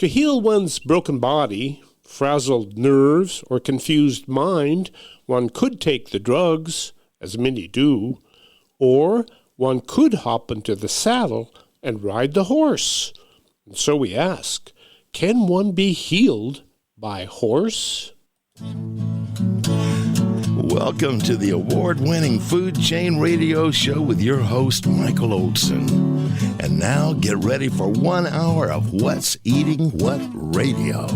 To heal one's broken body, frazzled nerves, or confused mind, one could take the drugs, as many do, or one could hop into the saddle and ride the horse. And so we ask, can one be healed by horse? Welcome to the award-winning Food Chain Radio Show with your host, Michael Olson. And now get ready for 1 hour of What's Eating What Radio.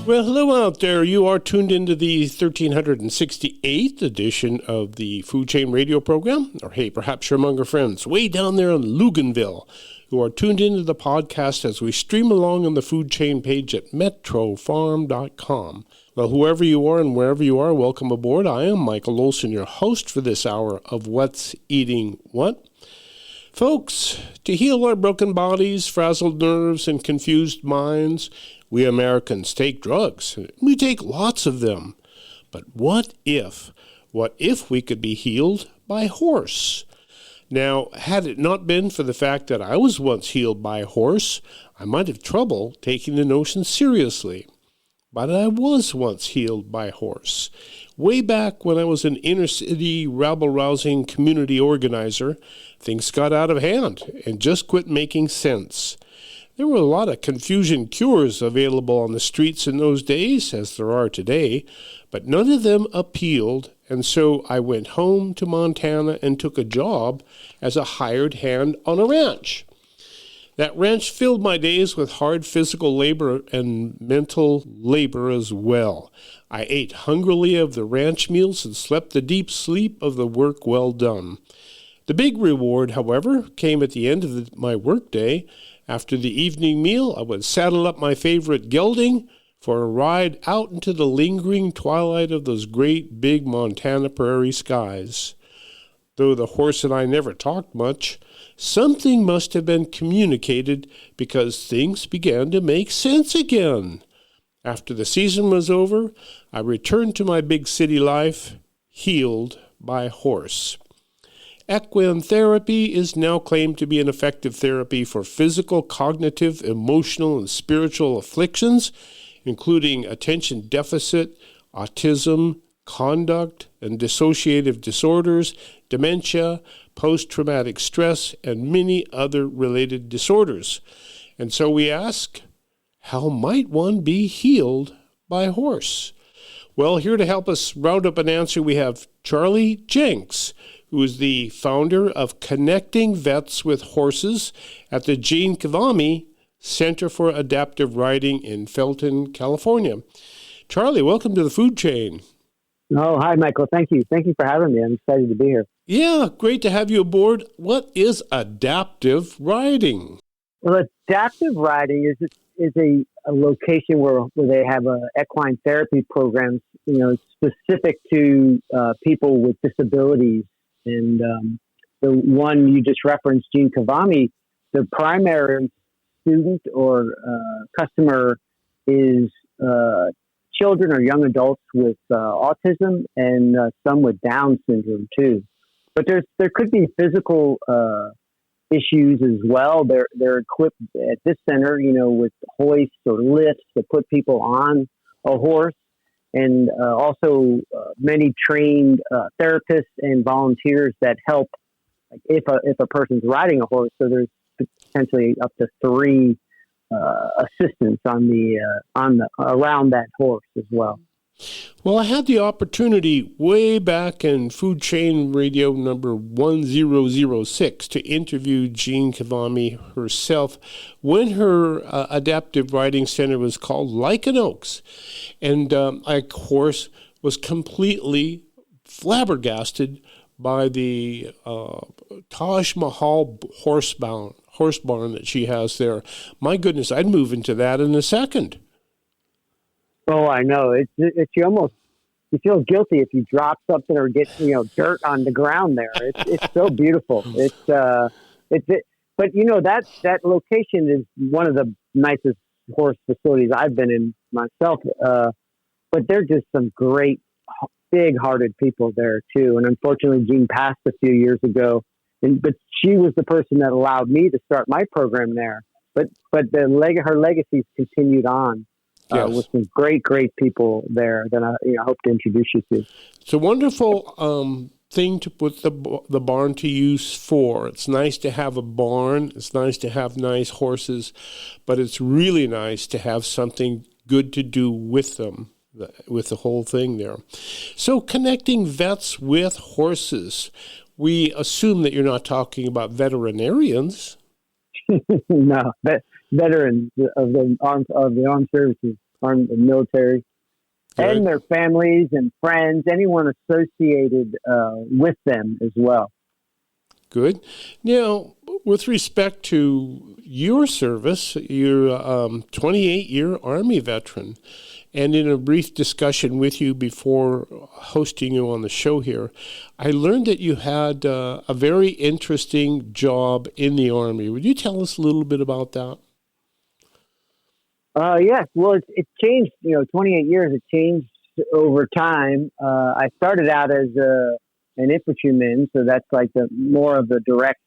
Well, hello out there. You are tuned into the 1368th edition of the Food Chain Radio program. Or hey, perhaps you're among your friends way down there in Luganville who are tuned into the podcast as we stream along on the Food Chain page at metrofarm.com. Well, whoever you are and wherever you are, welcome aboard. I am Michael Olson, your host for this hour of What's Eating What. Folks, to heal our broken bodies, frazzled nerves, and confused minds, we Americans take drugs. We take lots of them. But what if we could be healed by horse? Now, had it not been for the fact that I was once healed by a horse, I might have trouble taking the notion seriously. But I was once healed by a horse. Way back when I was an inner-city rabble-rousing community organizer, things got out of hand and just quit making sense. There were a lot of confusion cures available on the streets in those days, as there are today, but none of them appealed, and so I went home to Montana and took a job as a hired hand on a ranch. That ranch filled my days with hard physical labor and mental labor as well. I ate hungrily of the ranch meals and slept the deep sleep of the work well done. The big reward, however, came at the end of my workday. After the evening meal, I would saddle up my favorite gelding for a ride out into the lingering twilight of those great big Montana prairie skies. Though the horse and I never talked much, something must have been communicated because things began to make sense again. After the season was over, I returned to my big city life, healed by horse. Equine therapy is now claimed to be an effective therapy for physical, cognitive, emotional, and spiritual afflictions, including attention deficit, autism, conduct and dissociative disorders, dementia, post-traumatic stress, and many other related disorders. And so we ask, how might one be healed by horse? Well, here to help us round up an answer, we have Charlie Jenks, who is the founder of Connecting Vets with Horses at the Gene Kavami Center for Adaptive Riding in Felton, California. Charlie, welcome to the Food Chain. Oh, hi, Michael. Thank you. Thank you for having me. I'm excited to be here. Yeah, great to have you aboard. What is adaptive riding? Well, adaptive riding is a location where they have equine therapy programs, specific to people with disabilities. And the one you just referenced, Gene Kavami, the primary student or customer is children or young adults with autism and some with Down syndrome too. But there could be physical issues as well. They're equipped at this center, with hoists or lifts that put people on a horse, and also many trained therapists and volunteers that help. Like if a person's riding a horse, so there's potentially up to 3 assistance around that horse as well. Well, I had the opportunity way back in Food Chain Radio number 1006 to interview Gene Kavami herself when her adaptive riding center was called Lichen Oaks. And I, of course, was completely flabbergasted by the Taj Mahal horse barn that she has there. My goodness, I'd move into that in a second. Oh, I know. It's you feel guilty if you drop something or get dirt on the ground there. It's so beautiful. But that location is one of the nicest horse facilities I've been in myself. But they're just some great, big-hearted people there too. And unfortunately, Jean passed a few years ago. But she was the person that allowed me to start my program there. but her legacy's continued on with some great people there that I hope to introduce you to. It's a wonderful thing to put the barn to use for. It's nice to have a barn. It's nice to have nice horses, but it's really nice to have something good to do with them, with the whole thing there. So connecting vets with horses, we assume that you're not talking about veterinarians. No, veterans of the armed services, armed military. Good. And their families and friends, anyone associated with them as well. Good. Now, with respect to your service, you're a 28-year Army veteran. And in a brief discussion with you before hosting you on the show here, I learned that you had a very interesting job in the Army. Would you tell us a little bit about that? Yes. Well, it changed, 28 years, it changed over time. I started out as an infantryman, so that's like more of the direct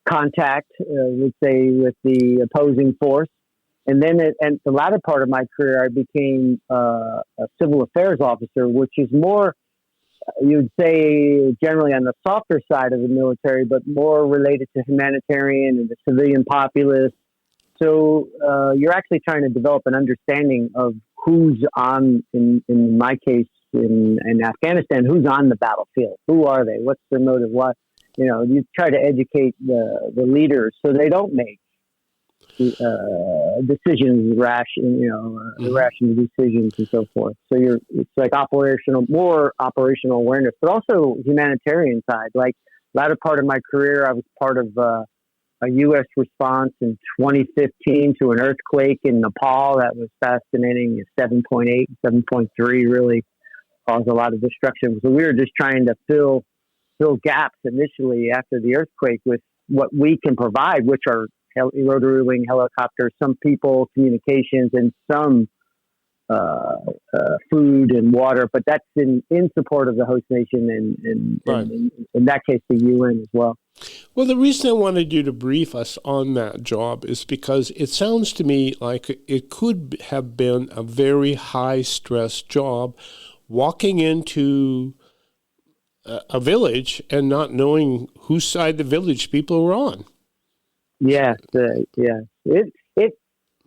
contact, let's say, with the opposing force. And then and the latter part of my career, I became a civil affairs officer, which is more, you would say, generally on the softer side of the military, but more related to humanitarian and the civilian populace. So you're actually trying to develop an understanding of who's on, in my case, in Afghanistan, who's on the battlefield. Who are they? What's their motive? What, you try to educate the leaders so they don't make decisions, irrational decisions and so forth. So it's like more operational awareness, but also humanitarian side. Like latter part of my career, I was part of a U.S. response in 2015 to an earthquake in Nepal that was fascinating. 7.8, 7.3 really caused a lot of destruction. So we were just trying to fill gaps initially after the earthquake with what we can provide, which are rotary wing helicopters, some people, communications, and some food and water. But that's in support of the host nation and right. in that case, the UN as well. Well, the reason I wanted you to brief us on that job is because it sounds to me like it could have been a very high-stress job, walking into a village and not knowing whose side the village people were on. Yes, yeah.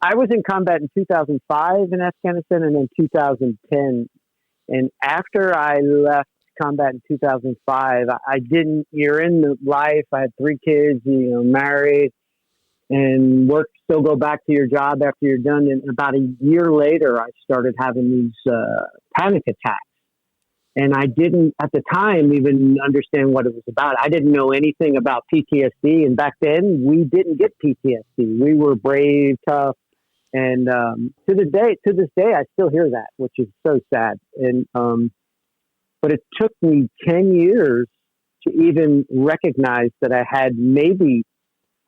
I was in combat in 2005 in Afghanistan and in 2010. And after I left combat in 2005, you're in the life. I had 3 kids, married, and work, still go back to your job after you're done. And about a year later, I started having these panic attacks. And I didn't, at the time, even understand what it was about. I didn't know anything about PTSD. And back then, we didn't get PTSD. We were brave, tough. And to this day, I still hear that, which is so sad. And but it took me 10 years to even recognize that I had maybe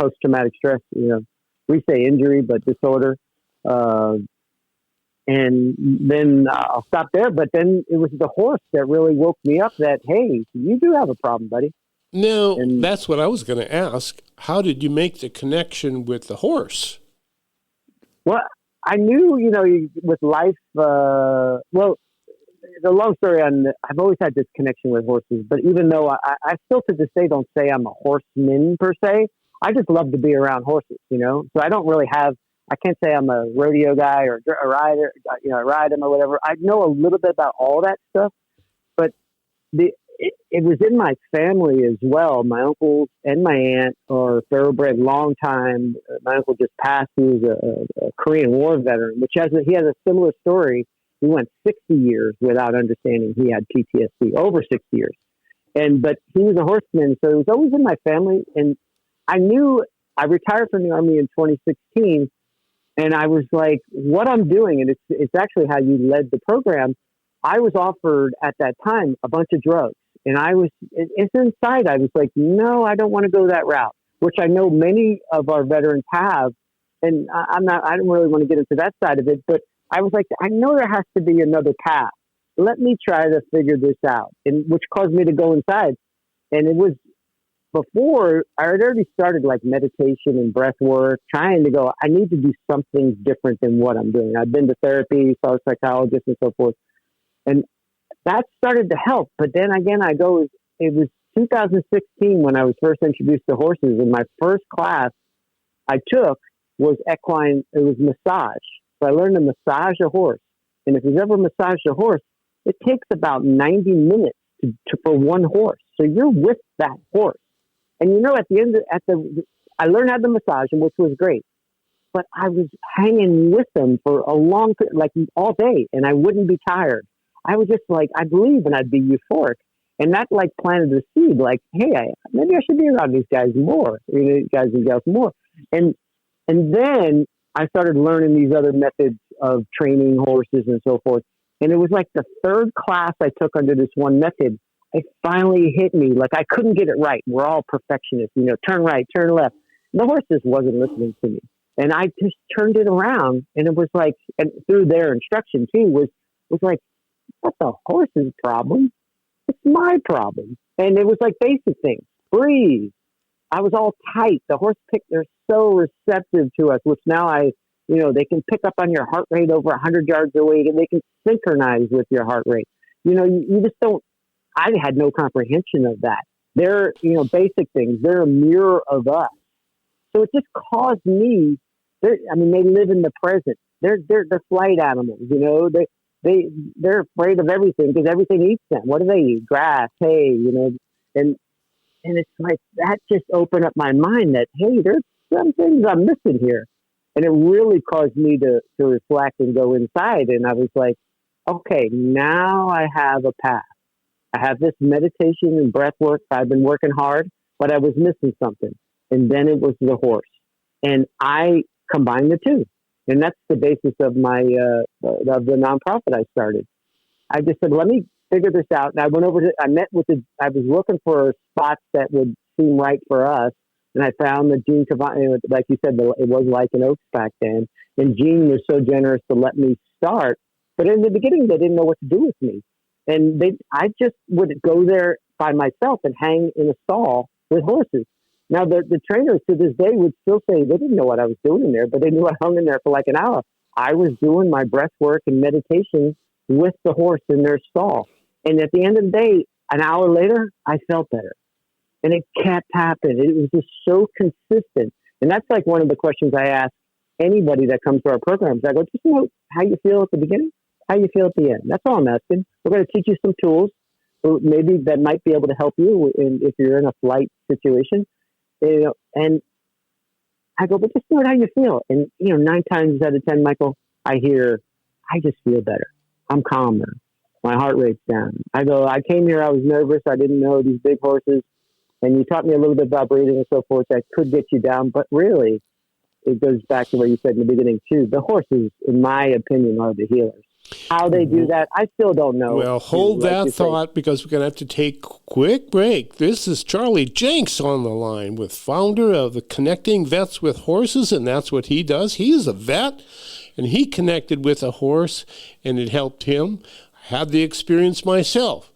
post-traumatic stress, we say injury, but disorder. And then I'll stop there. But then it was the horse that really woke me up that, hey, you do have a problem, buddy. No, that's what I was going to ask. How did you make the connection with the horse? Well, I knew, with life, the long story I've always had this connection with horses, but even though I still to this day don't say I'm a horseman per se, I just love to be around horses, So I don't really I can't say I'm a rodeo guy or a rider, I ride them or whatever. I know a little bit about all that stuff, but it was in my family as well. My uncles and my aunt are thoroughbred long time. My uncle just passed. He was a Korean War veteran, he has a similar story. He went 60 years without understanding he had PTSD, over 60 years. But he was a horseman, so it was always in my family. And I knew I retired from the Army in 2016. And I was like, what I'm doing, and it's actually how you led the program. I was offered at that time a bunch of drugs. And it's inside. I was like, no, I don't want to go that route, which I know many of our veterans have. And I don't really want to get into that side of it, but I was like, I know there has to be another path. Let me try to figure this out. And which caused me to go inside. And it was before I had already started like meditation and breath work, trying to go, I need to do something different than what I'm doing. I've been to therapy, saw a psychologist and so forth. And that started to help. But then again, it was 2016 when I was first introduced to horses. And my first class I took was equine, it was massage. So I learned to massage a horse. And if you've ever massaged a horse, it takes about 90 minutes for one horse. So you're with that horse. And at the end, I learned how to massage him, which was great. But I was hanging with them for a long, like all day, and I wouldn't be tired. I was just like, I believe, and I'd be euphoric. And that like planted the seed, like, hey, maybe I should be around these guys more, guys and gals more. And then I started learning these other methods of training horses and so forth. And it was like the third class I took under this one method. It finally hit me. Like I couldn't get it right. We're all perfectionists, turn right, turn left. The horse just wasn't listening to me. And I just turned it around, and it was like, and through their instruction too, was like, what's the horse's problem? It's my problem. And it was like basic things. Breathe. I was all tight. The horse they're so receptive to us, which now they can pick up on your heart rate over 100 yards away, and they can synchronize with your heart rate. You just don't, I had no comprehension of that. They're, basic things. They're a mirror of us. So it just caused me, they live in the present. They're flight animals, they're afraid of everything because everything eats them. What do they eat? Grass, hay, and it's like that just opened up my mind that, hey, there's some things I'm missing here. And it really caused me to reflect and go inside. And I was like, okay, now I have a path. I have this meditation and breath work. I've been working hard, but I was missing something. And then it was the horse. And I combined the two. And that's the basis of my of the nonprofit I started. I just said, let me figure this out. And I went over I was looking for spots that would seem right for us. And I found that Gene Cavani, like you said, it was like an Oaks back then. And Gene was so generous to let me start. But in the beginning, they didn't know what to do with me. And I just would go there by myself and hang in a stall with horses. Now, the trainers to this day would still say they didn't know what I was doing in there, but they knew I hung in there for like an hour. I was doing my breath work and meditation with the horse in their stall. And at the end of the day, an hour later, I felt better. And it kept happening. It was just so consistent. And that's like one of the questions I ask anybody that comes to our programs. I go, just know how you feel at the beginning, how you feel at the end. That's all I'm asking. We're going to teach you some tools, maybe that might be able to help you if you're in a flight situation. And I go, but just know how you feel. And, 9 times out of 10, Michael, I just feel better. I'm calmer. My heart rate's down. I go, I came here, I was nervous. I didn't know these big horses. And you taught me a little bit about breathing and so forth that could get you down. But really, it goes back to what you said in the beginning, too. The horses, in my opinion, are the healers. How they do that, I still don't know. Well, hold that thought because we're going to have to take a quick break. This is Charlie Jenks on the line with founder of the Connecting Vets with Horses, and that's what he does. He is a vet, and he connected with a horse, and it helped him. I had the experience myself.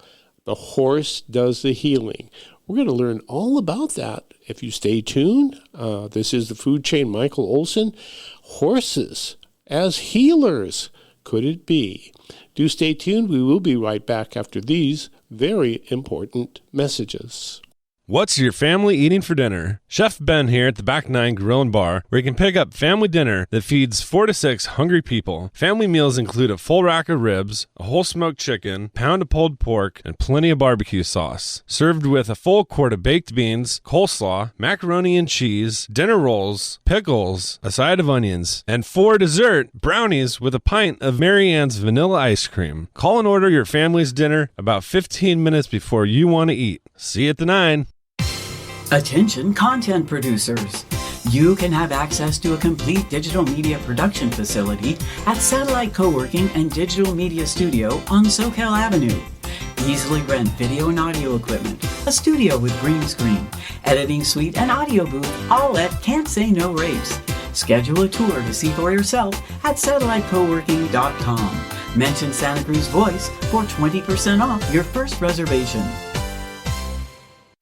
The horse does the healing. We're going to learn all about that if you stay tuned. This is the Food Chain Michael Olson. Horses as healers. Could it be? Do stay tuned. We will be right back after these very important messages. What's your family eating for dinner? Chef Ben here at the Back 9 Grill and Bar, where you can pick up family dinner that feeds 4 to 6 hungry people. Family meals include a full rack of ribs, a whole smoked chicken, pound of pulled pork, and plenty of barbecue sauce. Served with a full quart of baked beans, coleslaw, macaroni and cheese, dinner rolls, pickles, a side of onions, and for dessert, brownies with a pint of Mary Ann's vanilla ice cream. Call and order your family's dinner about 15 minutes before you want to eat. See you at the 9. Attention content producers. You can have access to a complete digital media production facility at Satellite Co-working and Digital Media Studio on Soquel Avenue. Easily rent video and audio equipment, a studio with green screen, editing suite and audio booth, all at Can't Say No rates. Schedule a tour to see for yourself at satellitecoworking.com. Mention Santa Cruz Voice for 20% off your first reservation.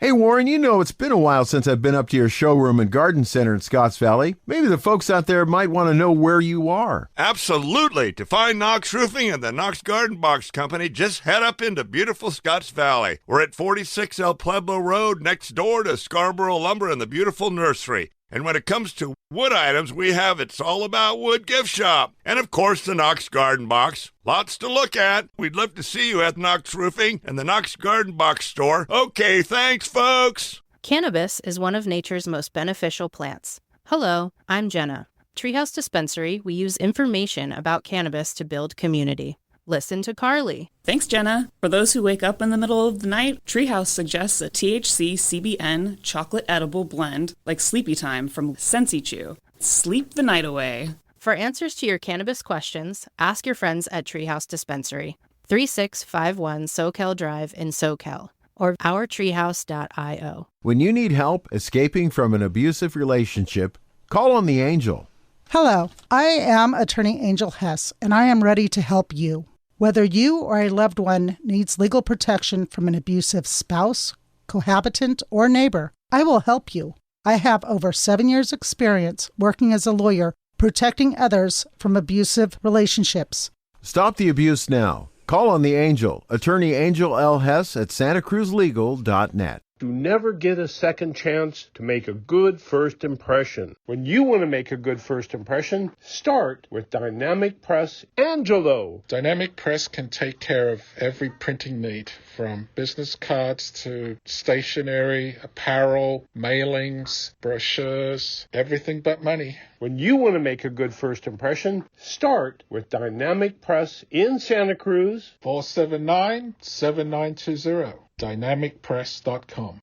Hey, Warren, you know it's been a while since I've been up to your showroom and garden center in Scotts Valley. Maybe the folks out there might want to know where you are. Absolutely. To find Knox Roofing and the Knox Garden Box Company, just head up into beautiful Scotts Valley. We're at 46 El Pueblo Road, next door to Scarborough Lumber and the beautiful nursery. And when it comes to wood items, we have It's All About Wood gift shop. And of course, the Knox Garden Box. Lots to look at. We'd love to see you at Knox Roofing and the Knox Garden Box store. Okay, thanks, folks. Cannabis is one of nature's most beneficial plants. Hello, I'm Jenna. Treehouse Dispensary, we use information about cannabis to build community. Listen to Carly. Thanks, Jenna. For those who wake up in the middle of the night, Treehouse suggests a THC CBN chocolate edible blend like Sleepy Time from Sensi Chew. Sleep the night away. For answers to your cannabis questions, ask your friends at Treehouse Dispensary, 3651 Soquel Drive in Soquel, or ourtreehouse.io. When you need help escaping from an abusive relationship, call on the Angel. Hello, I am Attorney Angel Hess, and I am ready to help you. Whether you or a loved one needs legal protection from an abusive spouse, cohabitant, or neighbor, I will help you. I have over 7 years' experience working as a lawyer protecting others from abusive relationships. Stop the abuse now. Call on the Angel, Attorney Angel L. Hess at santacruzlegal.net. You never get a second chance to make a good first impression. When you want to make a good first impression, start with Dynamic Press Angelo. Dynamic Press can take care of every printing need, from business cards to stationery, apparel, mailings, brochures, everything but money. When you want to make a good first impression, start with Dynamic Press in Santa Cruz. 479-7920. dynamicpress.com.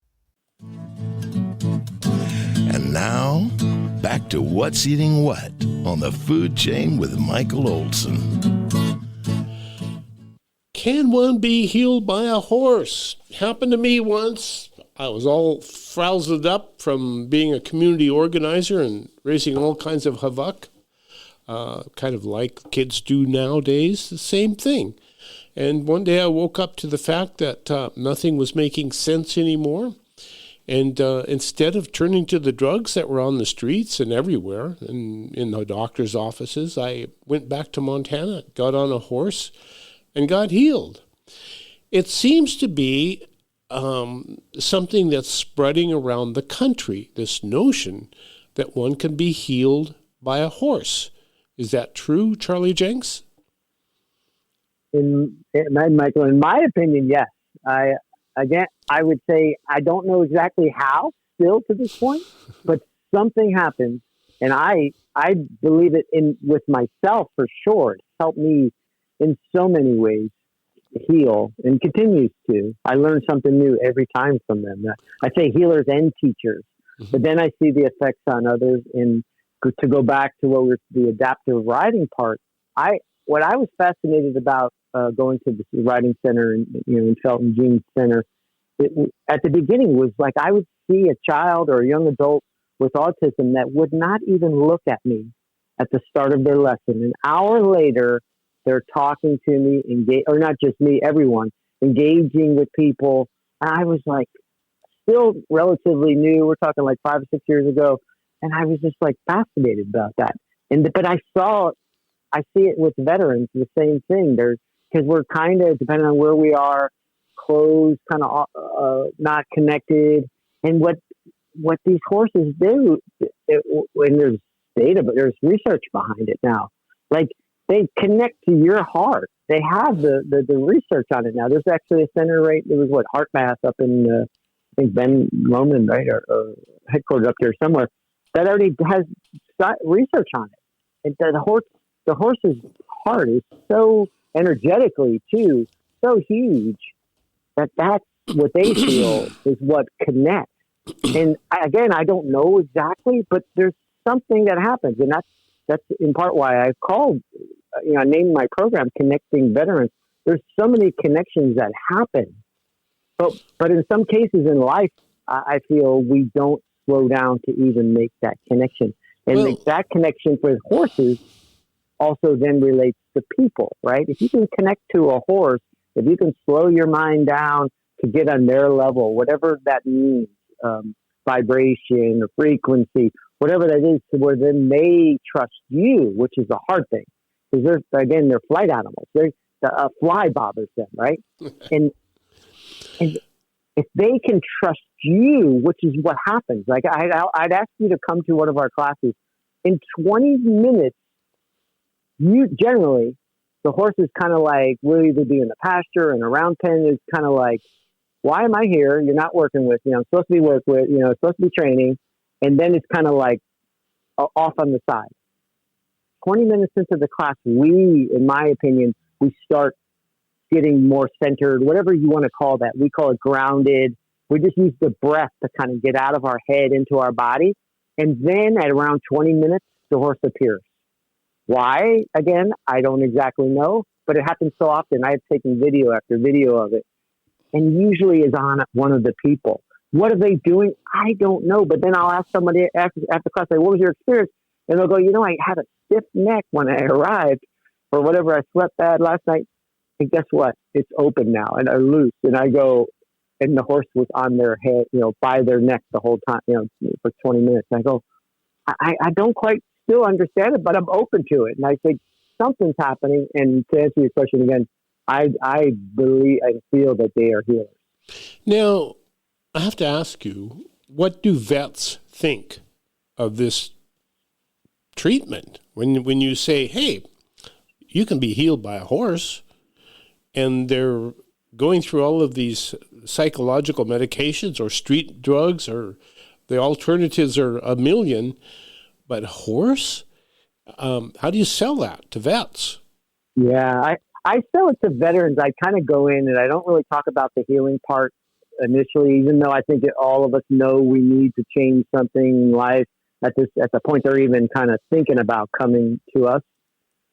And now, back to What's Eating What on the Food Chain with Michael Olson. Can one be healed by a horse? Happened to me once. I was all frazzled up from being a community organizer and raising all kinds of havoc, kind of like kids do nowadays, the same thing. And one day I woke up to the fact that nothing was making sense anymore. And instead of turning to the drugs that were on the streets and everywhere and in the doctor's offices, I went back to Montana, got on a horse, and got healed. It seems to be something that's spreading around the country, this notion that one can be healed by a horse. Is that true, Charlie Jenks? Michael, in my opinion, yes. I would say I don't know exactly how still to this point, but something happened, and I believe it with myself for sure. It helped me in so many ways heal and continues to. I learn something new every time from them. I say healers and teachers, but then I see the effects on others. And to go back to what was the adaptive riding part, what I was fascinated about going to the riding center in Felton Jeans Center, at the beginning was like I would see a child or a young adult with autism that would not even look at me at the start of their lesson. An hour later, they're talking to me, or not just me, everyone, engaging with people. And I was like, still relatively new. We're talking like 5 or 6 years ago. And I was just like fascinated about that. But I see it with veterans, the same thing. Because we're kind of, depending on where we are, closed, kind of not connected. And what these horses do, when there's data, but there's research behind it now. Like they connect to your heart. They have the research on it now. There's actually a center there was Heart Math up in I think Ben Lomond, right, or headquarters up there somewhere, that already has research on it. And the horse's heart is so energetically too so huge that's what they feel is what connects. And again, I don't know exactly, but there's something that happens, and that's in part why I called, I named my program Connecting Veterans. There's so many connections that happen, but in some cases in life, I feel we don't slow down to even make that connection, and that connection with horses also then relates to people, right? If you can connect to a horse, if you can slow your mind down, to get on their level, whatever that means, vibration or frequency, whatever that is, to where then they trust you, which is the hard thing. Because they're flight animals. A fly bothers them, right? and if they can trust you, which is what happens. Like I'd ask you to come to one of our classes. In 20 minutes, the horse is kind of like, we'll either be in the pasture and a round pen is kind of like, why am I here? You're not working with me. I'm supposed to be work with, supposed to be training. And then it's kind of like off on the side. 20 minutes into the class, in my opinion, we start getting more centered, whatever you want to call that. We call it grounded. We just use the breath to kind of get out of our head into our body. And then at around 20 minutes, the horse appears. Why? Again, I don't exactly know, but it happens so often. I've taken video after video of it, and usually is on one of the people. What are they doing? I don't know. But then I'll ask somebody after class, like, what was your experience? And they'll go, I had a stiff neck when I arrived, or whatever. I slept bad last night. And guess what? It's open now, and I loose. And I go, and the horse was on their head, by their neck the whole time, for 20 minutes. And I go, I don't quite still understand it, but I'm open to it. And I think something's happening. And to answer your question again, I believe and feel that they are healers. Now, I have to ask you, what do vets think of this treatment? When you say, hey, you can be healed by a horse, and they're going through all of these psychological medications or street drugs, or the alternatives are a million, but horse? How do you sell that to vets? Yeah, I sell it to veterans. I kind of go in and I don't really talk about the healing part initially, even though I think that all of us know we need to change something in life at the point they're even kind of thinking about coming to us.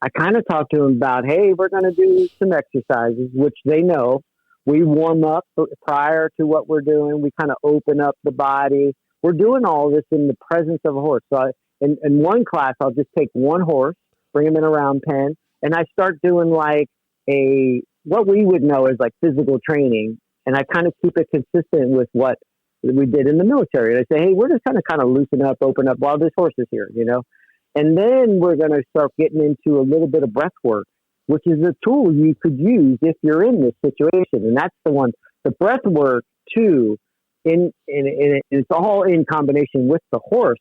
I kind of talk to them about, hey, we're going to do some exercises, which they know. We warm up prior to what we're doing. We kind of open up the body. We're doing all this in the presence of a horse. So in one class, I'll just take one horse, bring him in a round pen, and I start doing like what we would know as like physical training. And I kind of keep it consistent with what we did in the military. And I say, hey, we're just kind of loosen up, open up while this horse is here, And then we're going to start getting into a little bit of breath work, which is a tool you could use if you're in this situation. And that's the one, the breath work too, it's all in combination with the horse.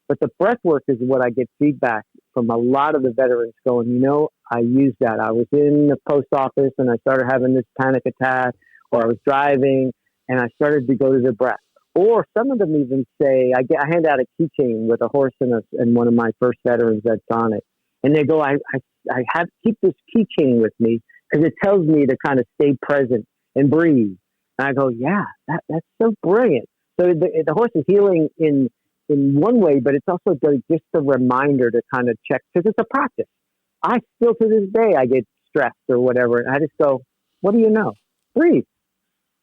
But the breath work is what I get feedback from a lot of the veterans going, I used that. I was in the post office and I started having this panic attack, or I was driving and I started to go to the breath. Or some of them even say, I hand out a keychain with a horse and one of my first veterans that's on it. And they go, I have to keep this keychain with me because it tells me to kind of stay present and breathe. And I go, yeah, that's so brilliant. So the horse is healing in one way, but it's also just a reminder to kind of check, because it's a practice. I still, to this day, I get stressed or whatever. And I just go, what do you know? Breathe.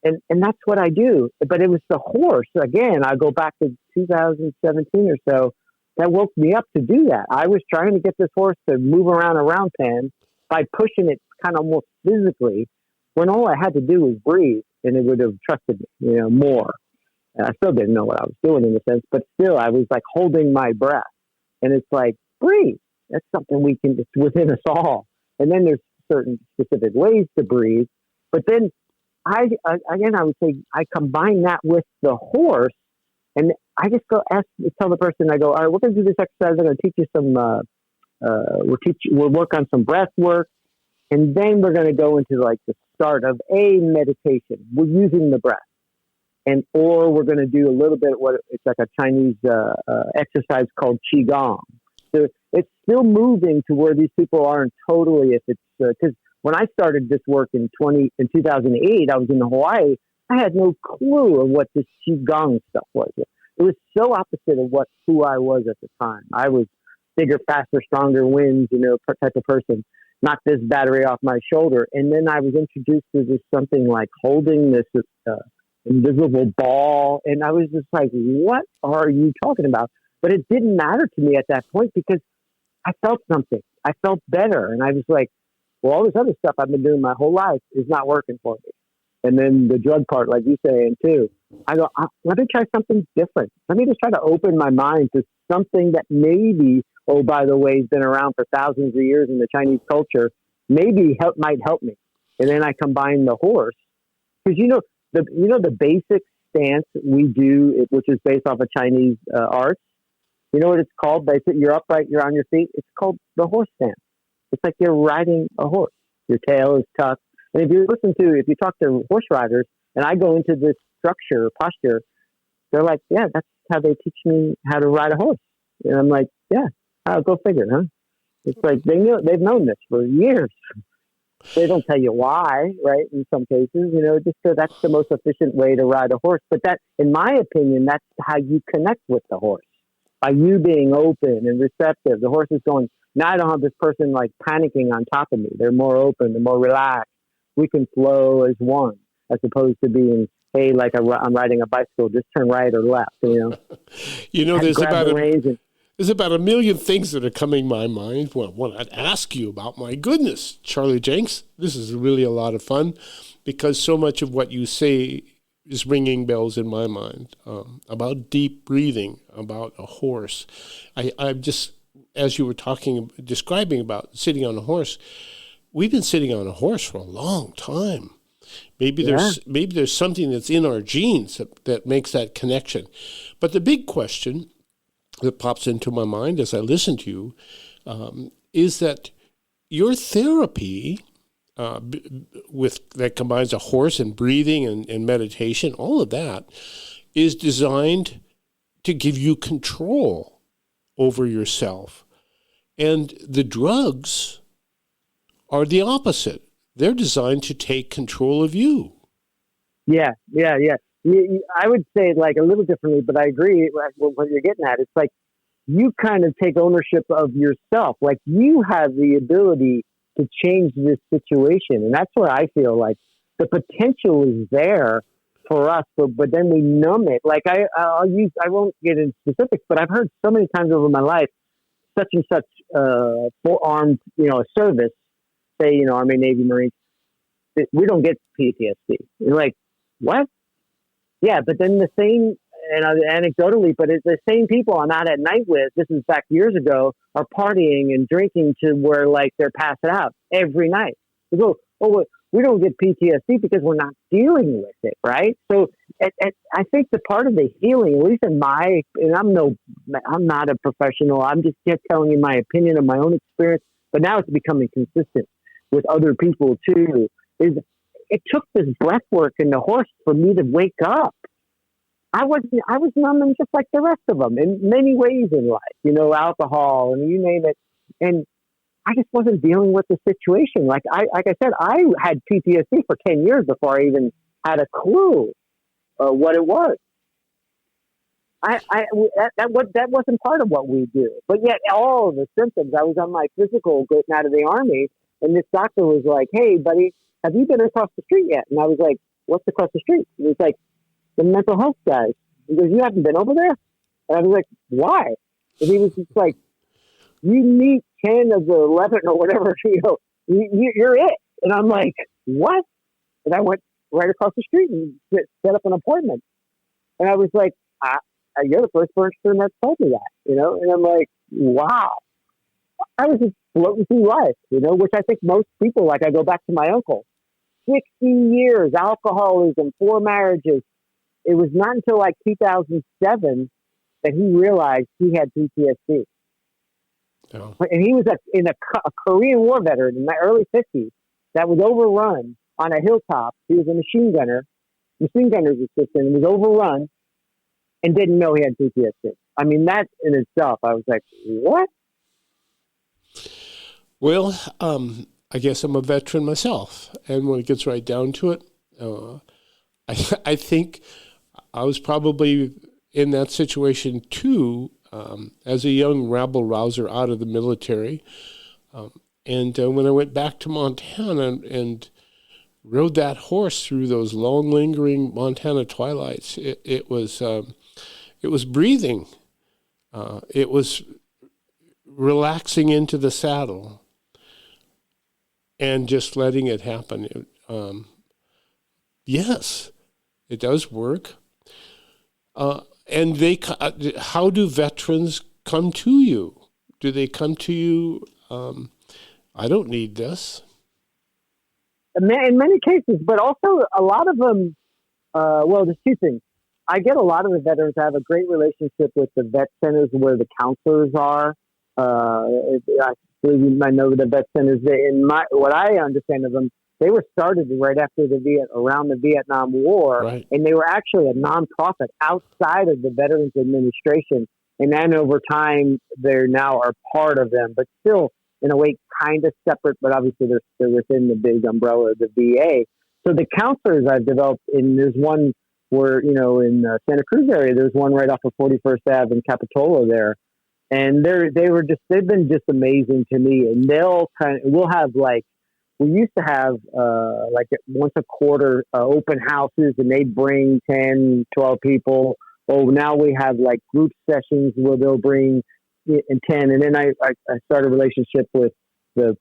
And that's what I do. But it was the horse, again, I go back to 2017 or so, that woke me up to do that. I was trying to get this horse to move around a round pen by pushing it kind of almost physically, when all I had to do was breathe, and it would have trusted me, more. And I still didn't know what I was doing in a sense, but still I was like holding my breath. And it's like, breathe. That's something it's within us all. And then there's certain specific ways to breathe. But then I would say I combine that with the horse, and I just tell the person, I go, all right, we're going to do this exercise. I'm going to teach you some, we'll work on some breath work. And then we're going to go into like the start of a meditation. We're using the breath. Or we're going to do a little bit it's like a Chinese exercise called Qigong. So it's still moving to where these people aren't totally, if it's, because when I started this work in 2008, I was in Hawaii. I had no clue of what this Qigong stuff was. It was so opposite of who I was at the time. I was bigger, faster, stronger, wins, type of person. Knock this battery off my shoulder. And then I was introduced to this something like holding this invisible ball. And I was just like, what are you talking about? But it didn't matter to me at that point because I felt something. I felt better. And I was like, well, all this other stuff I've been doing my whole life is not working for me. And then the drug part, like you saying too, I go, let me try something different. Let me just try to open my mind to something that maybe, oh, by the way, has been around for thousands of years in the Chinese culture, maybe might help me. And then I combine the horse, because the basic stance we do, which is based off of Chinese art. You know what it's called? You're upright, you're on your feet. It's called the horse stance. It's like you're riding a horse. Your tail is tucked. And if you talk to horse riders, and I go into this posture, they're like, yeah, that's how they teach me how to ride a horse. And I'm like, yeah, go figure, huh? It's like they've known this for years. They don't tell you why, right? In some cases, just so that's the most efficient way to ride a horse. But that, in my opinion, that's how you connect with the horse. By you being open and receptive, the horse is going, now I don't have this person like panicking on top of me. They're more open, they're more relaxed. We can flow as one, as opposed to being, hey, like I'm riding a bicycle, just turn right or left, There's about a million things that are coming to my mind. Well, when I'd ask you about, my goodness, Charlie Jenks, this is really a lot of fun, because so much of what you say is ringing bells in my mind, about deep breathing, about a horse. I'm just, as you were describing about sitting on a horse, we've been sitting on a horse for a long time. Maybe there's something that's in our genes that makes that connection. But the big question that pops into my mind as I listen to you is that your therapy that combines a horse and breathing and meditation, all of that is designed to give you control over yourself. And the drugs are the opposite. They're designed to take control of you. Yeah. I would say it like a little differently, but I agree with what you're getting at. It's like you kind of take ownership of yourself. Like you have the ability to change this situation. And that's where I feel like the potential is there for us, but then we numb it. Like I won't get into specifics, but I've heard so many times over my life, such and such forearmed, service, say, Army, Navy, Marines, we don't get PTSD. You're like, what? Yeah, but then the same, and anecdotally, but it's the same people I'm out at night with, this is back years ago, are partying and drinking to where like they're passing out every night. We go, oh, we don't get PTSD because we're not dealing with it, right? So I think the part of the healing, at least in and I'm not a professional, I'm just telling you my opinion of my own experience, but now it's becoming consistent with other people too, is it took this breath work in the horse for me to wake up. I was numbing just like the rest of them in many ways in life, alcohol and you name it. And I just wasn't dealing with the situation. Like I said, I had PTSD for 10 years before I even had a clue what it was. That wasn't part of what we do. But yet all of the symptoms, I was on my physical getting out of the Army, and this doctor was like, hey, buddy, have you been across the street yet? And I was like, what's across the street? And he was like, the mental health guys. He goes, you haven't been over there? And I was like, why? And he was just like, you meet 10 of the 11 or whatever, you're it. And I'm like, what? And I went right across the street and set up an appointment. And I was like, you're the first person that told me that, And I'm like, wow. I was just floating through life, which I think most people, like I go back to my uncle, 60 years, alcoholism, 4 marriages. It was not until like 2007 that he realized he had PTSD. Oh. And he was a Korean War veteran in the early 50s that was overrun on a hilltop. He was a machine gunner's assistant, and was overrun and didn't know he had PTSD. I mean, that in itself, I was like, what? Well, I guess I'm a veteran myself. And when it gets right down to it, I think I was probably in that situation too, as a young rabble-rouser out of the military. And when I went back to Montana and rode that horse through those long, lingering Montana twilights, it was breathing. It was relaxing into the saddle and just letting it happen. Yes, it does work. And how do veterans come to you? Do they come to you, I don't need this? In many cases, but also a lot of them, there's two things. I get a lot of the veterans have a great relationship with the vet centers where the counselors are. I believe you might know the vet centers. What I understand of them, they were started right after around the Vietnam War, right. And they were actually a nonprofit outside of the Veterans Administration. And then over time, they now are part of them, but still in a way kind of separate. But obviously, they're within the big umbrella of the VA. So the counselors I've developed, and there's one where in the Santa Cruz area, there's one right off of 41st Ave in Capitola there. And they've been just amazing to me. And we'll have we used to have once a quarter open houses, and they'd bring 10, 12 people. Oh, now we have group sessions where they'll bring 10. And then I started a relationship with the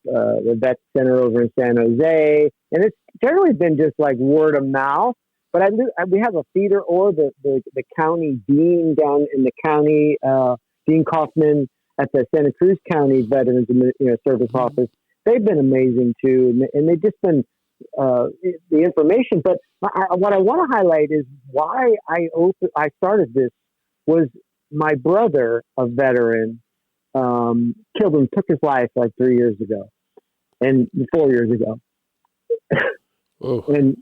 vet center over in San Jose. And it's generally been just word of mouth. But we have a feeder, or the county dean down in the county, Dean Kaufman at the Santa Cruz County Veterans Service Office. They've been amazing too, and they've just been the information. But what I want to highlight is why I started this was my brother, a veteran, took his life 3 years ago, and 4 years ago, and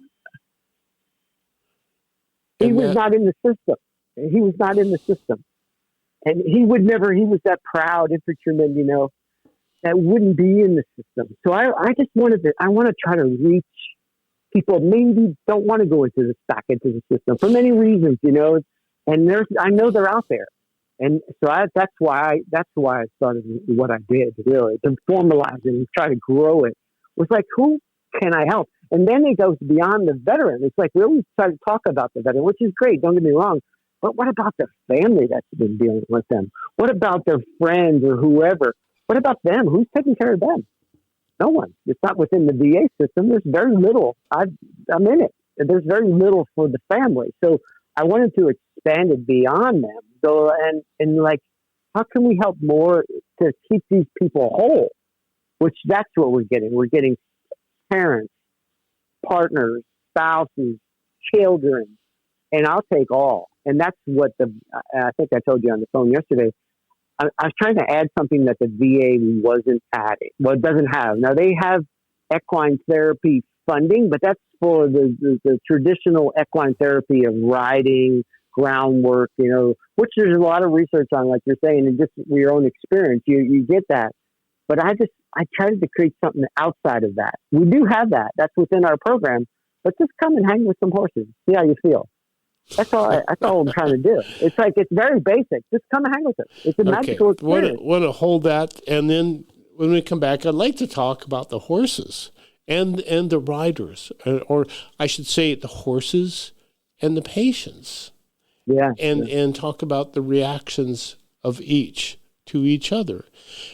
he was not in the system. He was not in the system. And he was that proud infantryman, that wouldn't be in the system. So I just want to try to reach people maybe don't want to go back into the system for many reasons, and I know they're out there. And so that's why I started what I did, really, to formalize it and try to grow it. It was who can I help? And then it goes beyond the veteran. It's we always try to talk about the veteran, which is great. Don't get me wrong. But what about their family that's been dealing with them? What about their friends or whoever? What about them? Who's taking care of them? No one. It's not within the VA system. There's very little. I'm in it. There's very little for the family. So I wanted to expand it beyond them. So and how can we help more to keep these people whole? Which that's what we're getting. We're getting parents, partners, spouses, children, and I'll take all. And that's what I think I told you on the phone yesterday. I was trying to add something that the VA wasn't adding. Well, it doesn't have. Now, they have equine therapy funding, but that's for the traditional equine therapy of riding, groundwork, which there's a lot of research on, like you're saying, and just your own experience. You get that. But I tried to create something outside of that. We do have that. That's within our program. But just come and hang with some horses. See how you feel. That's all I'm trying to do. It's it's very basic. Just come and hang with us. It's a magical experience. Want to hold that, and then when we come back, I'd like to talk about the horses and the riders, or I should say the horses and the patients. Yeah. And talk about the reactions of each to each other,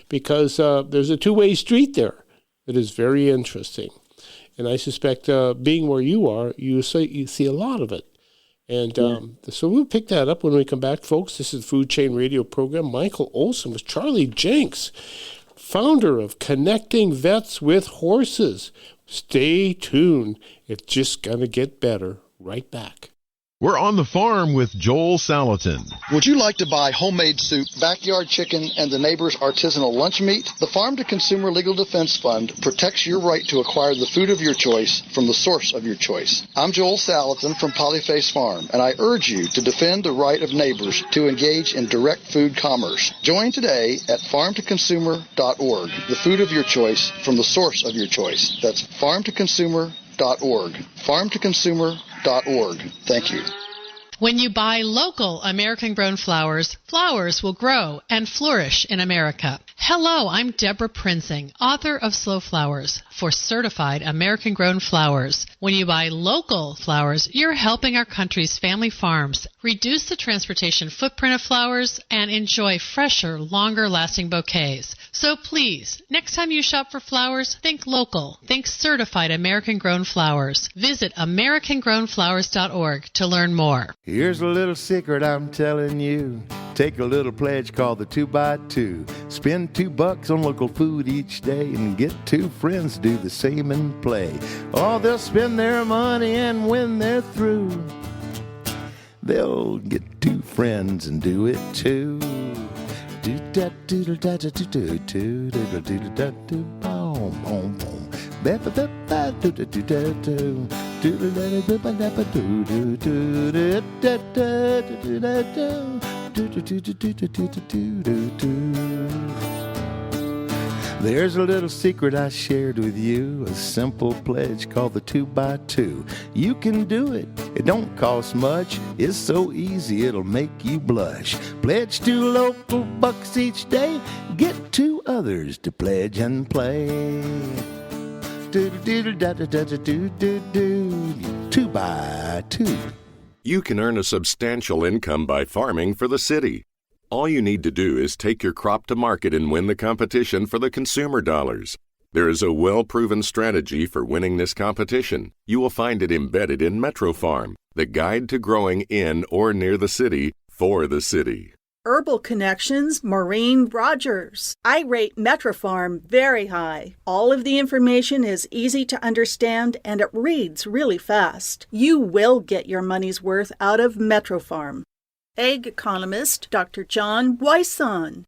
because there's a two-way street there that is very interesting. And I suspect being where you are, you see a lot of it. And so we'll pick that up when we come back, folks. This is the Food Chain Radio program. Michael Olson with Charlie Jenks, founder of Connecting Vets with Horses. Stay tuned. It's just going to get better. Right back. We're on the farm with Joel Salatin. Would you like to buy homemade soup, backyard chicken, and the neighbor's artisanal lunch meat? The Farm to Consumer Legal Defense Fund protects your right to acquire the food of your choice from the source of your choice. I'm Joel Salatin from Polyface Farm, and I urge you to defend the right of neighbors to engage in direct food commerce. Join today at farmtoconsumer.org, the food of your choice from the source of your choice. That's farmtoconsumer.org. farmtoconsumer.org. Thank you. When you buy local American-grown flowers, flowers will grow and flourish in America. Hello, I'm Deborah Prinzing, author of Slow Flowers for Certified American-Grown Flowers. When you buy local flowers, you're helping our country's family farms reduce the transportation footprint of flowers and enjoy fresher, longer-lasting bouquets. So please, next time you shop for flowers, think local. Think Certified American-Grown Flowers. Visit AmericanGrownFlowers.org to learn more. Here's a little secret I'm telling you. Take a little pledge called the 2x2. Spend $2 on local food each day and get 2 friends to do the same and play. Oh, they'll spend their money, and when they're through, they'll get 2 friends and do it too. There's a little secret I shared with you, a simple pledge called the 2x2. You can do it. It don't cost much. It's so easy it'll make you blush. Pledge 2 local bucks each day. Get 2 others to pledge and play. 2x2. You can earn a substantial income by farming for the city. All you need to do is take your crop to market and win the competition for the consumer dollars. There is a well-proven strategy for winning this competition. You will find it embedded in Metro Farm, the guide to growing in or near the city for the city. Herbal Connections, Maureen Rogers. I rate Metrofarm very high. All of the information is easy to understand and it reads really fast. You will get your money's worth out of Metrofarm. Egg economist Dr. John Wyson.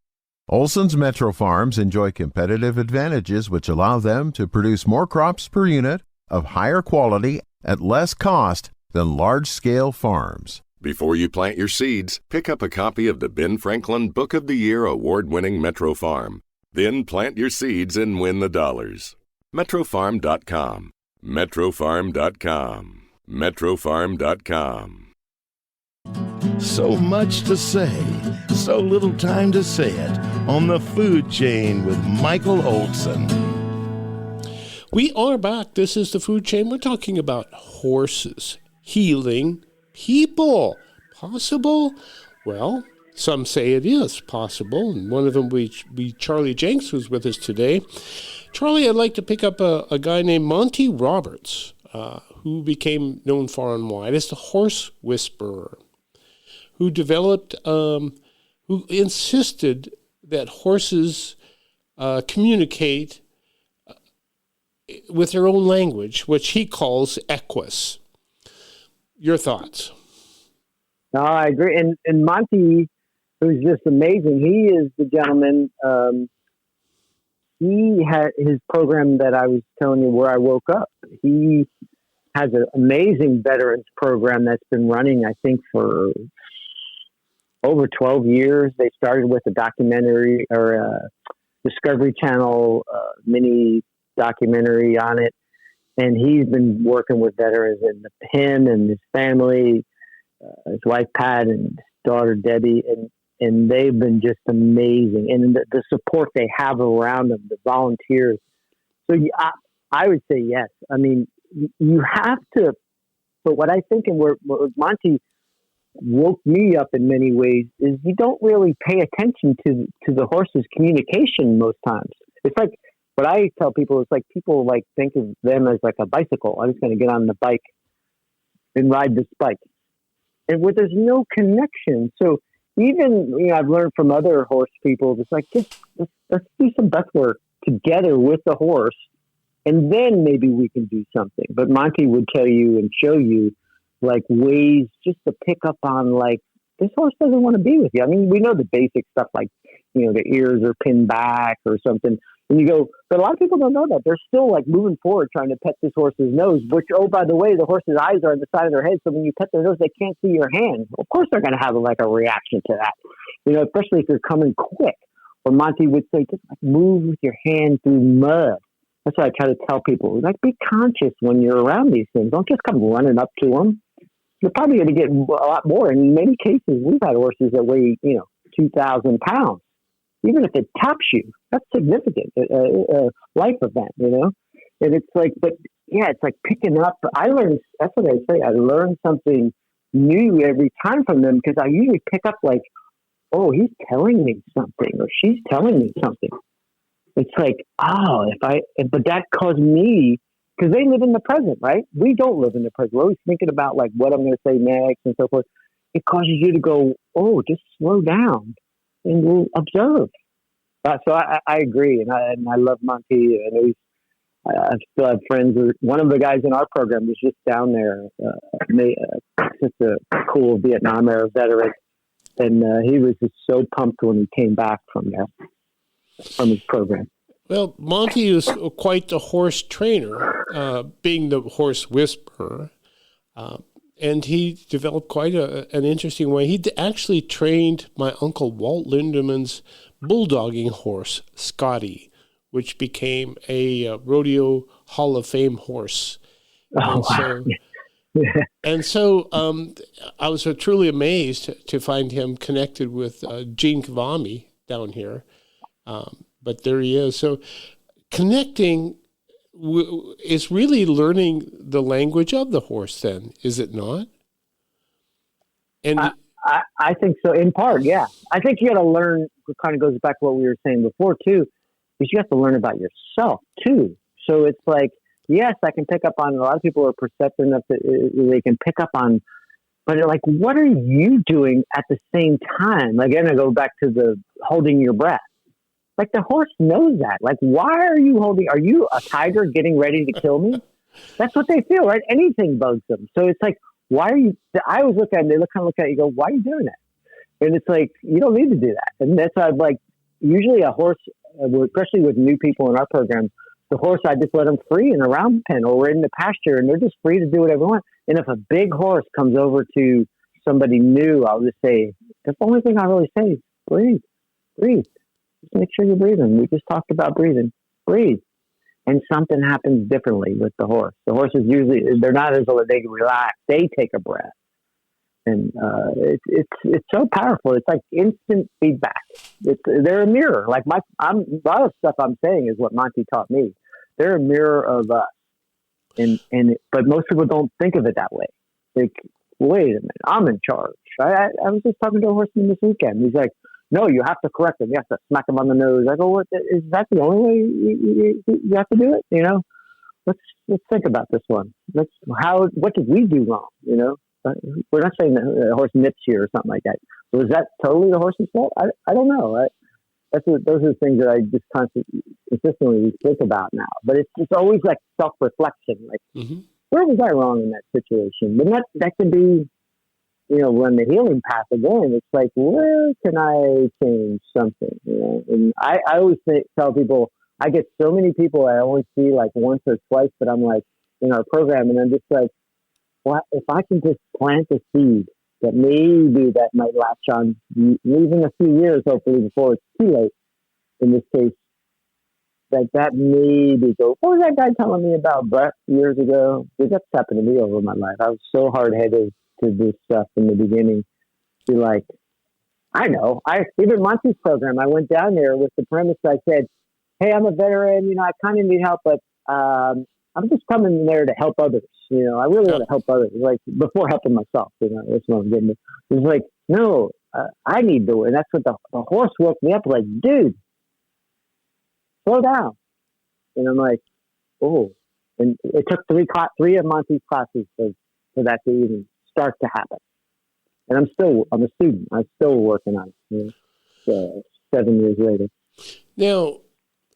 Olson's Metro Farms enjoy competitive advantages which allow them to produce more crops per unit of higher quality at less cost than large-scale farms. Before you plant your seeds, pick up a copy of the Ben Franklin Book of the Year award-winning Metro Farm. Then plant your seeds and win the dollars. Metrofarm.com. Metrofarm.com. Metrofarm.com. So much to say, so little time to say it on the Food Chain with Michael Olson. We are back. This is the Food Chain. We're talking about horses healing people. Possible? Well, some say it is possible, and one of them be Charlie Jenks, who's with us today. Charlie, I'd like to pick up a guy named Monty Roberts, who became known far and wide as the horse whisperer, who developed, who insisted that horses communicate with their own language, which he calls equus. Your thoughts? No, I agree. And Monty, who's just amazing, he is the gentleman. He had his program that I was telling you where I woke up. He has an amazing veterans program that's been running, I think, for over 12 years. They started with a documentary or a Discovery Channel mini documentary on it. And he's been working with veterans, and him and his family, his wife Pat and his daughter Debbie, and they've been just amazing. And the support they have around them, the volunteers. So I would say yes. I mean, you have to. But what I think, and what Monty woke me up in many ways, is you don't really pay attention to the horse's communication most times. It's like. What I tell people is like people like think of them as like a bicycle. I'm just going to get on the bike and ride this bike, and where there's no connection. So even I've learned from other horse people, it's like let's do some breath work together with the horse, and then maybe we can do something. But Monty would tell you and show you like ways just to pick up on like this horse doesn't want to be with you. I mean, we know the basic stuff like the ears are pinned back or something. And you go, but a lot of people don't know that. They're still like moving forward trying to pet this horse's nose, which, oh, by the way, the horse's eyes are on the side of their head. So when you pet their nose, they can't see your hand. Of course, they're going to have like a reaction to that, especially if you're coming quick. Or Monty would say, just like move with your hand through mud. That's what I try to tell people. Like, be conscious when you're around these things. Don't just come running up to them. You're probably going to get a lot more. In many cases, we've had horses that weigh, 2,000 pounds. even if it taps you, that's significant, a life event, you know? And it's like, but yeah, it's like picking up. I learned, that's what I say, I learn something new every time from them, because I usually pick up like, oh, he's telling me something, or she's telling me something. It's like, oh, but that caused me, because they live in the present, right? We don't live in the present. We're always thinking about like what I'm going to say next and so forth. It causes you to go, oh, just slow down and we'll observe. So I agree, and I love Monty. And I still have friends. One of the guys in our program was just down there, just a cool Vietnam era veteran, and he was just so pumped when he came back from his program. Well, Monty is quite the horse trainer, being the horse whisperer, and he developed quite an interesting way. He actually trained my uncle Walt Lindeman's bulldogging horse, Scotty, which became a rodeo Hall of Fame horse. And so I was truly amazed to find him connected with Gene Kavami down here. But there he is. So connecting is really learning the language of the horse then, is it not? And I think so, in part, yeah. I think you got to learn, it kind of goes back to what we were saying before, too, is you have to learn about yourself, too. So it's like, yes, I can pick up on, a lot of people are perceptive enough that they can pick up on, but like, what are you doing at the same time? Again, I go back to the holding your breath. Like the horse knows that. Like, why are you are you a tiger getting ready to kill me? That's what they feel, right? Anything bugs them. So it's like, why are you, I always look at them, they kind of look at you and go, why are you doing that? And it's like, you don't need to do that. And that's why I'm like, usually a horse, especially with new people in our program, the horse, I just let them free in a round pen, or we're in the pasture and they're just free to do whatever they want. And if a big horse comes over to somebody new, I'll just say, that's the only thing I really say is breathe. Just make sure you're breathing. We just talked about breathing. Breathe. And something happens differently with the horse. The horses usually, they're not as though they can relax. They take a breath. And it's so powerful. It's like instant feedback. They're a mirror. Like a lot of stuff I'm saying is what Monty taught me. They're a mirror of us. But most people don't think of it that way. Like, wait a minute, I'm in charge. I was just talking to a horseman this weekend. He's like, no, you have to correct him. You have to smack him on the nose. I go, what? Is that the only way you have to do it? You know, let's think about this one. What did we do wrong? You know, we're not saying the horse nips you or something like that. So is that totally the horse's fault? I don't know. Those are the things that I just consistently think about now. But it's always like self-reflection. Like, where was I wrong in that situation? But that can be, you know, when the healing path again, it's like, where can I change something? You know, and I always tell people, I get so many people I only see like once or twice, but I'm like in our program, and I'm just like, well, if I can just plant a seed that maybe that might latch on even a few years, hopefully before it's too late. In this case, that maybe go. What was that guy telling me about Brett years ago? Because that's happened to me over my life. I was so hard-headed to this stuff in the beginning. Be like, I know. Even Monty's program, I went down there with the premise. I said, hey, I'm a veteran. You know, I kind of need help, but I'm just coming there to help others. You know, I really want to help others, like before helping myself. You know, that's what I'm getting at. It's like, no, I need to. And that's what the horse woke me up like, dude, slow down. And I'm like, oh. And it took three of Monty's classes for that to even start to happen. And I'm a student. I'm still working on it. You know, 7 years later. Now,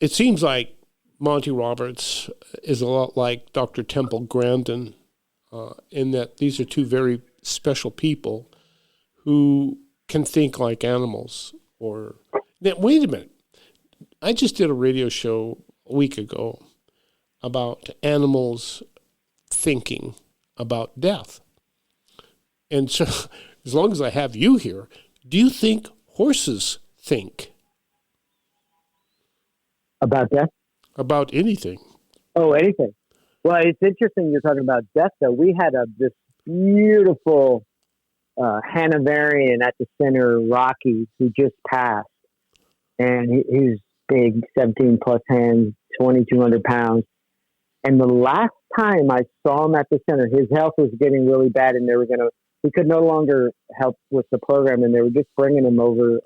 it seems like Monty Roberts is a lot like Dr. Temple Grandin in that these are two very special people who can think like animals. Now, wait a minute. I just did a radio show a week ago about animals thinking about death. And so, as long as I have you here, do you think horses think? About death? About anything. Oh, anything. Well, it's interesting you're talking about death, though. We had this beautiful Hanoverian at the center, Rocky, who just passed. and he was big, 17 plus hands, 2,200 pounds. And the last time I saw him at the center, his health was getting really bad, and he could no longer help with the program, and they were just bringing him over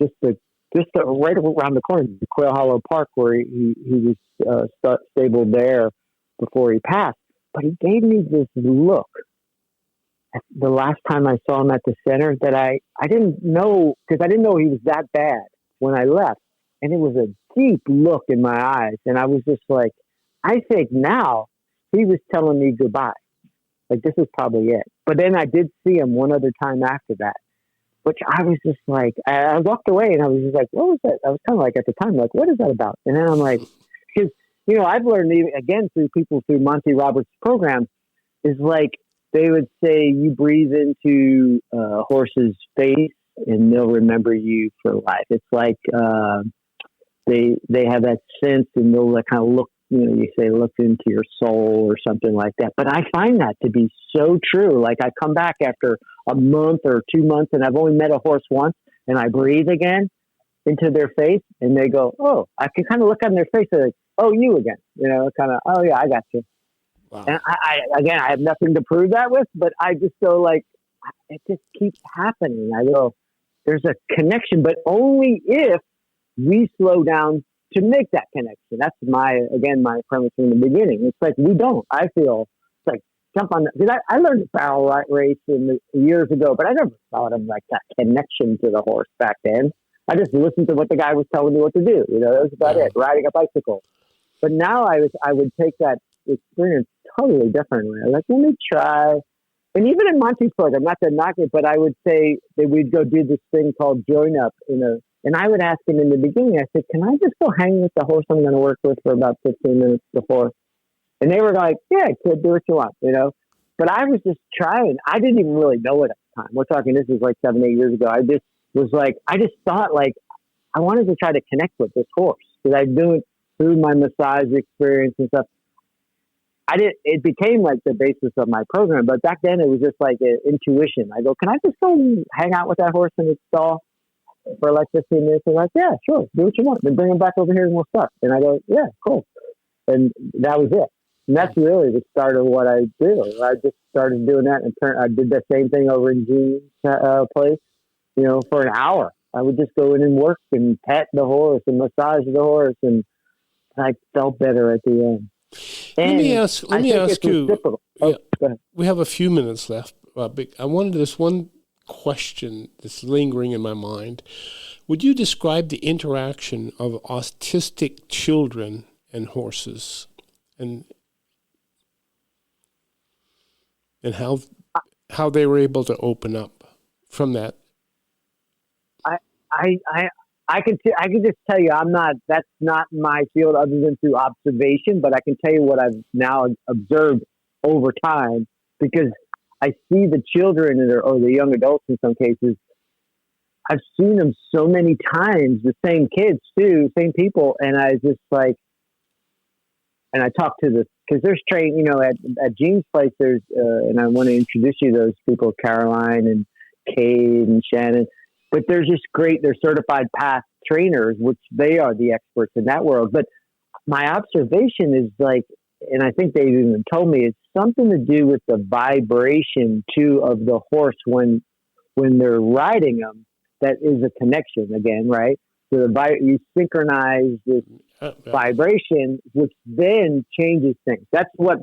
just right around the corner, Quail Hollow Park, where he was stabled there before he passed. But he gave me this look the last time I saw him at the center that I didn't know, because I didn't know he was that bad when I left. And it was a deep look in my eyes. And I was just like, I think now he was telling me goodbye. Like, this is probably it. But then I did see him one other time after that, which I was just like, I walked away and I was just like, what was that? I was kind of like, at the time, like, what is that about? And then I'm like, because, I've learned again through Monty Roberts' program is like, they would say you breathe into a horse's face and they'll remember you for life. It's like, they have that sense, and they'll kind of look, you say look into your soul or something like that. But I find that to be so true. Like, I come back after a month or 2 months and I've only met a horse once, and I breathe again into their face and they go, oh, I can kind of look on their face and like, oh, you again, kind of, oh yeah, I got you. Wow. And I have nothing to prove that with, but I just go like, it just keeps happening. I go, there's a connection, but only if we slow down to make that connection. That's my premise from the beginning. It's like, we don't. I feel it's like jump on, because I learned a barrel race years ago, but I never thought of like that connection to the horse back then. I just listened to what the guy was telling me what to do. That was about it, riding a bicycle. But now I would take that experience totally differently. I was like, let me try. And even in Monty's program, not to knock it, but I would say that we'd go do this thing called join up and I would ask him in the beginning, I said, can I just go hang with the horse I'm going to work with for about 15 minutes before? And they were like, yeah, kid, do what you want, But I was just trying. I didn't even really know it at the time. We're talking, this was like 7-8 years ago. I just thought like, I wanted to try to connect with this horse, because I do it through my massage experience and stuff. It became like the basis of my program, but back then it was just like an intuition. I go, can I just go hang out with that horse in its stall for like 15 minutes? They're like, yeah, sure, do what you want. Then bring him back over here and we'll start. And I go, yeah, cool. And that was it. And that's really the start of what I do. I just started doing that, and I did the same thing over in Gene's place, for an hour. I would just go in and work and pet the horse and massage the horse, and I felt better at the end. Let me ask you. We have a few minutes left. I wanted this one question that's lingering in my mind. Would you describe the interaction of autistic children and horses, and how they were able to open up from that? I can just tell you, that's not my field other than through observation, but I can tell you what I've now observed over time, because I see the children or the young adults in some cases. I've seen them so many times, the same kids too, same people. And I just like, and I talk to because there's trained, at Gene's place, there's, and I want to introduce you to those people, Caroline and Kate and Shannon. But they're certified past trainers, which they are the experts in that world. But my observation is like, and I think they even told me, it's something to do with the vibration too of the horse when they're riding them. That is a connection again, right? So you synchronize this vibration, which then changes things. That's what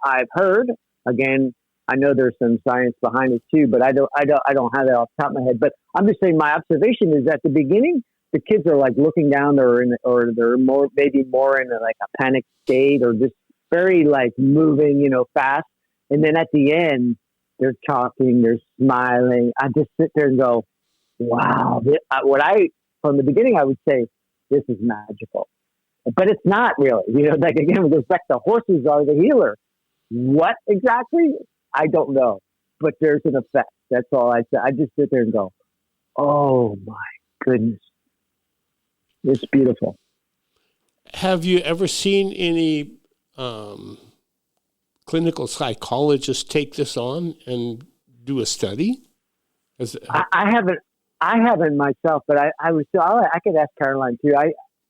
I've heard. Again, I know there's some science behind it too, but I don't have that off the top of my head. But I'm just saying, my observation is at the beginning, the kids are like looking down, or they're more in like a panic state, or just very like moving, fast. And then at the end, they're talking, they're smiling. I just sit there and go, wow. From the beginning, I would say this is magical, but it's not really. Like again, it goes back to horses are the healer. What exactly? I don't know, but there's an effect. That's all I say. I just sit there and go, oh my goodness. It's beautiful. Have you ever seen any clinical psychologists take this on and do a study? I haven't. I haven't myself, but I could ask Caroline too.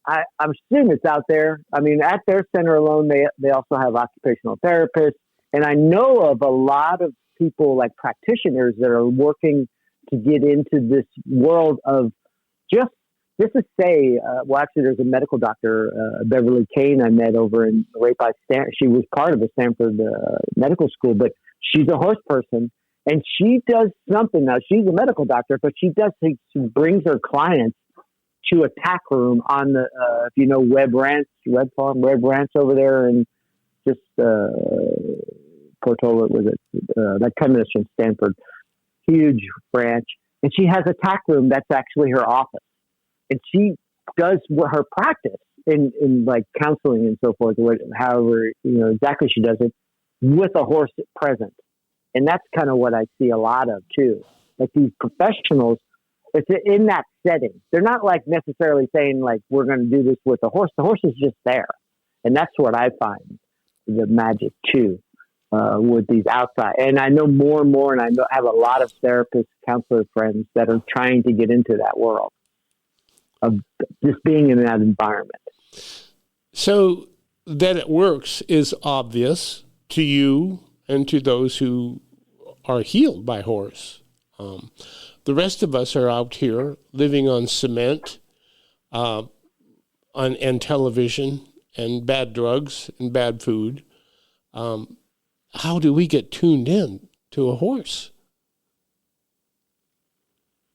I'm assuming it's out there. I mean, at their center alone, they also have occupational therapists, and I know of a lot of people like practitioners that are working to get into this world of just to say, well, actually, there's a medical doctor, Beverly Kane, I met over in right by Stanford. She was part of the Stanford medical school, but she's a horse person, and she does something now. She's a medical doctor, but she brings her clients to a tack room on the, if you know Webb Ranch over there, and just Portola, was it? That 10 minutes from Stanford, huge ranch, and she has a tack room that's actually her office. And she does her practice in like counseling and so forth, however, exactly she does it with a horse present. And that's kind of what I see a lot of too. Like these professionals, it's in that setting. They're not like necessarily saying like, we're going to do this with a horse. The horse is just there. And that's what I find the magic too, with these outside. And I know more and more, and I have a lot of therapists, counselor friends that are trying to get into that world of just being in that environment. So that it works is obvious to you and to those who are healed by horse. The rest of us are out here living on cement, and television and bad drugs and bad food. How do we get tuned in to a horse?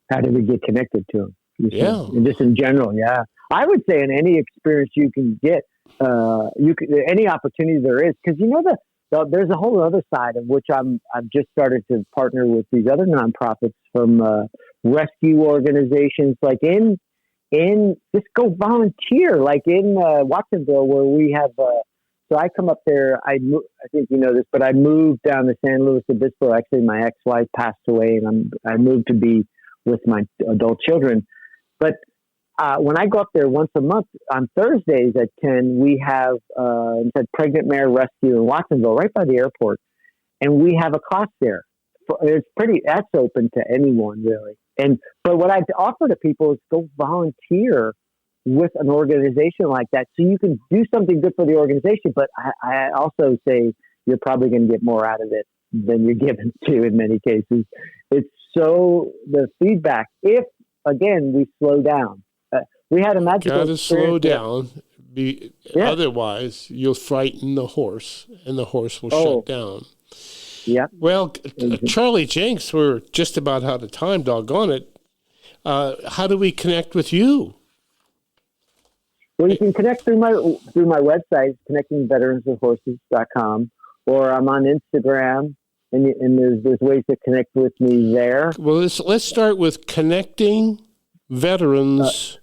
How do we get connected to him? Yeah, just in general. Yeah, I would say in any experience you can get, any opportunity there is, because there's a whole other side of which I've just started to partner with these other nonprofits from rescue organizations, like in just go volunteer, like in Watsonville, where we have. So I come up there. I think you know this, but I moved down to San Luis Obispo. Actually, my ex-wife passed away, and I moved to be with my adult children. But when I go up there once a month on Thursdays at 10, we have Pregnant Mare Rescue in Watsonville, right by the airport, and we have a class there. That's open to anyone really. But what I offer to people is go volunteer with an organization like that, so you can do something good for the organization. But I also say you're probably going to get more out of it than you're given to in many cases. It's so the feedback. If again, we slow down. We had a magical experience. Slow down. Otherwise, you'll frighten the horse, and the horse will shut down. Yeah. Well, Charlie Jenks, we're just about out of time, doggone it. How do we connect with you? Well, you can connect through my website, connectingveteranswithhorses.com, or I'm on Instagram. And there's ways to connect with me there. Well, let's start with connecting veterans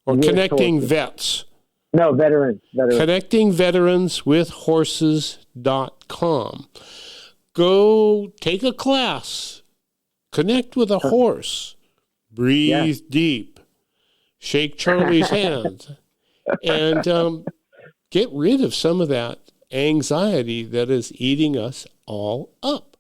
or connecting vets. No, veterans. Connecting veterans with horses.com. Go take a class. Connect with a horse. Breathe deep. Shake Charlie's hand. And get rid of some of that anxiety that is eating us all up.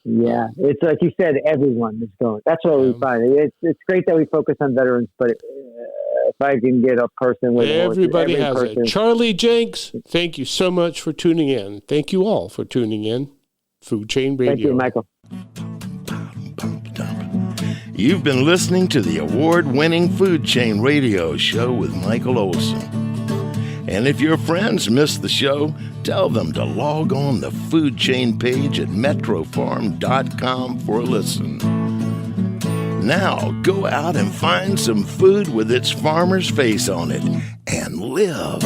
Yeah, it's like you said, everyone is going. That's what we find. It's great that we focus on veterans, but if I can get a person with everybody has it. Charlie Jenks, thank you so much for tuning in. Thank you all for tuning in. Food Chain Radio. Thank you, Michael. You've been listening to the award-winning Food Chain Radio show with Michael Olson. And if your friends missed the show, tell them to log on the Food Chain page at metrofarm.com for a listen. Now, go out and find some food with its farmer's face on it and live.